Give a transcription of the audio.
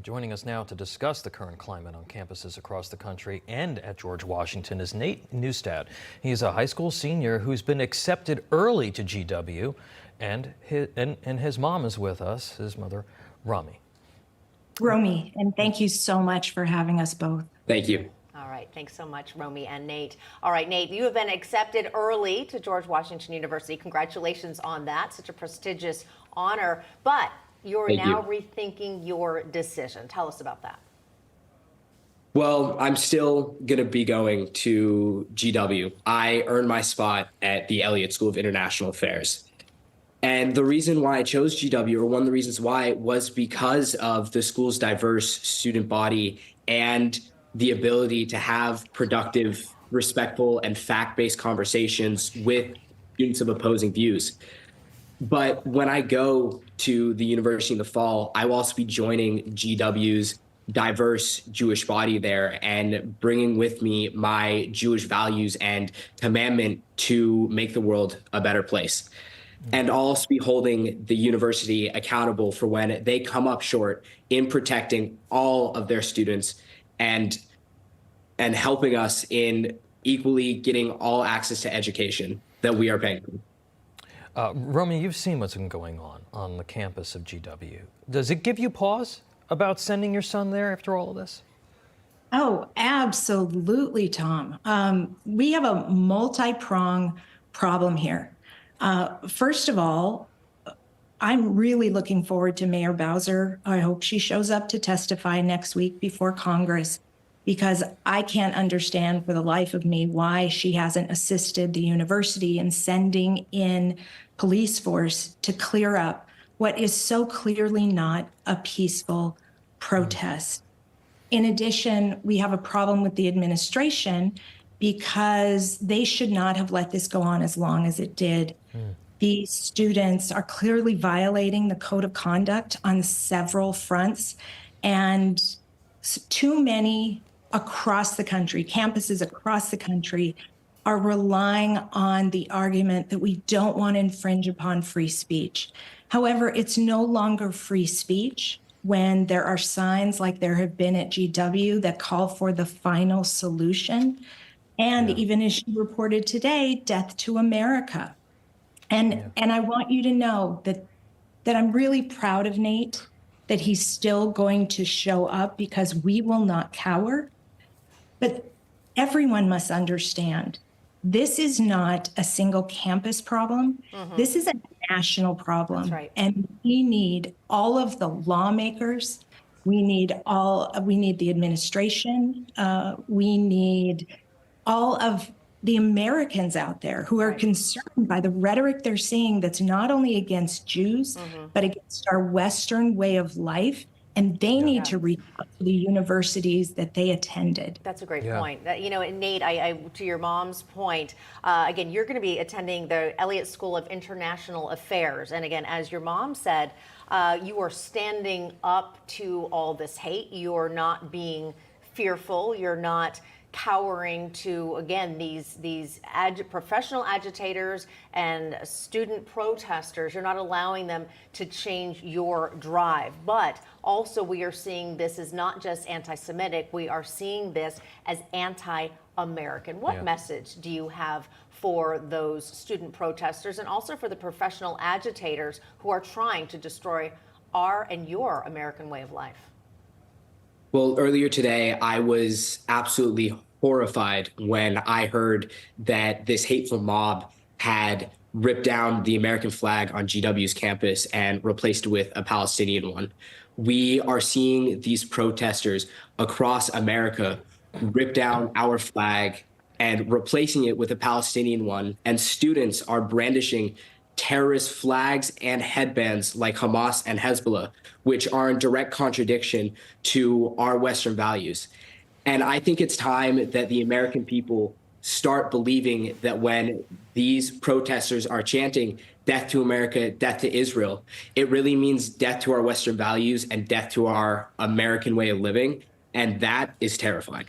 Joining us now to discuss the current climate on campuses across the country and at George Washington is Nate Neustadt. He's a high school senior who's been accepted early to GW, and his mom is with us, his mother, Romi. Romi, and thank you so much for having us both. Thank you. All right, thanks so much, Romi and Nate. All right, Nate, you have been accepted early to George Washington University. Congratulations on that, such a prestigious honor. But you're now rethinking your decision. Tell us about that. Well, I'm still going to be going to GW. I earned my spot at the Elliott School of International Affairs. And the reason why I chose GW, or one of the reasons why, was because of the school's diverse student body and the ability to have productive, respectful, and fact-based conversations with students of opposing views. But when I go to the university in the fall, I will also be joining GW's diverse Jewish body there and bringing with me my Jewish values and commandment to make the world a better place. And I'll also be holding the university accountable for when they come up short in protecting all of their students and helping us in equally getting all access to education that we are paying for. Romi, you've seen what's been going on the campus of GW. Does it give you pause about sending your son there after all of this? Oh, absolutely, Tom. We have a multi-pronged problem here. First of all, I'm really looking forward to Mayor Bowser. I hope she shows up to testify next week before Congress, because I can't understand for the life of me why she hasn't assisted the university in sending in police force to clear up what is so clearly not a peaceful protest. In addition, we have a problem with the administration because they should not have let this go on as long as it did. These students are clearly violating the code of conduct on several fronts, and too many across the country, campuses across the country, are relying on the argument that we don't want to infringe upon free speech. However, it's no longer free speech when there are signs like there have been at GW that call for the final solution. And even as she reported today, death to America. And I want you to know that I'm really proud of Nate, that he's still going to show up, because we will not cower. But everyone must understand, this is not a single campus problem. This is a national problem. That's right. And we need all of the lawmakers. We need the administration. We need all of the Americans out there who are concerned by the rhetoric they're seeing that's not only against Jews, but against our Western way of life. And they need to reach out to the universities that they attended. That's a great point. You know, Nate, to your mom's point, again, you're going to be attending the Elliott School of International Affairs. And again, as your mom said, you are standing up to all this hate. You're not being fearful. You're not cowering to, again, these professional agitators and student protesters. You're not allowing them to change your drive. But also, we are seeing this as not just anti-Semitic, we are seeing this as anti-American. What message do you have for those student protesters and also for the professional agitators who are trying to destroy our and your American way of life? Well, earlier today, I was absolutely horrified when I heard that this hateful mob had ripped down the American flag on GW's campus and replaced it with a Palestinian one. We are seeing these protesters across America rip down our flag and replacing it with a Palestinian one, and students are brandishing terrorist flags and headbands like Hamas and Hezbollah, which are in direct contradiction to our Western values. And I think it's time that the American people start believing that when these protesters are chanting death to America, death to Israel, it really means death to our Western values and death to our American way of living. And that is terrifying.